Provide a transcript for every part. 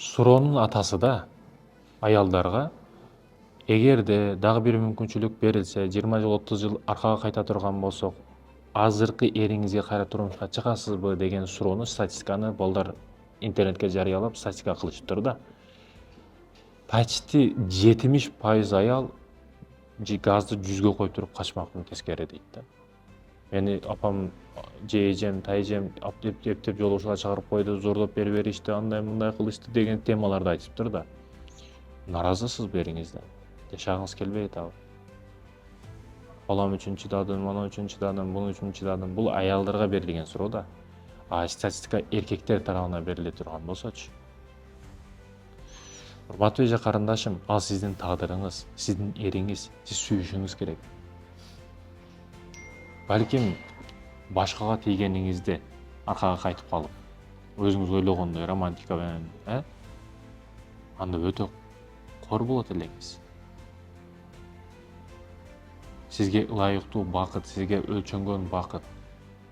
Суроонун атасы да аялдарга эгерде дагы бир мүмкүнчүлүк берилсе, 20 жыл, 30 жыл аркага кайта турган болсок, азыркы эриңизге кайра турмушка чыгасызбы деген суроону, статистиканы балдар интернетке жарыялап статистика кылышыптыр да. Почти 70% аял газды 100-гө коюп туруп качмактын тескери дейт да. Мени апам же эжем, тайжем эптеп жолугушууга чыгарып койду, зордоп беришти, андай мындай кылышты деген темаларды айтыптыр да. Наразысызбы эриңизден? Жашагыңыз келбейт абы? Балам үчүн чыдадым, анан үчүн чыдадым, бунун үчүн чыдадым. Бул аялдарга берилген суроо да. А статистика эркектер тарабына бериле турган болсочу. Урматтуу эже карындашым, ал сиздин тагдырыңыз, сиздин эриңиз, сиз сүйүшүңүз керек. Балким башкага тийгениңизде аркага кайтып калып, өзүңүз ойлогондой романтика менен, анда өтө кор болот элеңиз. Сизге ылайыктуу бакыт, сизге өлчөнгөн бакыт,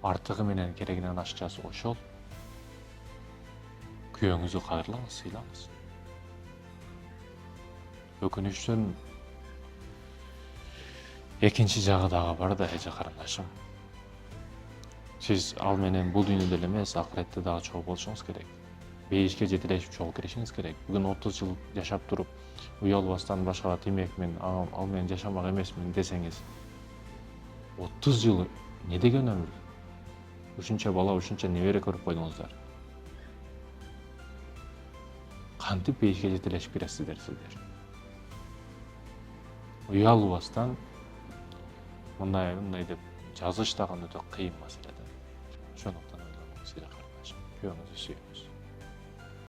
артыгы менен керегинен ашчасы ошол. Күйөөңүздү кайрылаңыз, сыйлаңыз. Өкүнүчтүн экинчи жагы дагы бар да, эже карындашым. Сиз ал менен бул дүйнөдө эле эмес, акыретте дагы чогуу болушуңуз керек. Бейишке жетелешип чогуу киришиңиз керек. Бүгүн 30 жыл жашап туруп, уялбастан башкага тиймекмин, ал менен жашамак эмесмин десеңиз, 30 жыл не деген өмүр? Ушунча бала, ушунча небере көрүп койдуңуздар. Кантип бейишке жетелешип киресиздер сиздер? Уялбастан мындай деп жазыш дагы өтө кыйын маселе да. Ошондуктан ойлонуңуз, эже карындашым, күйөөңүздү сүйүңүз.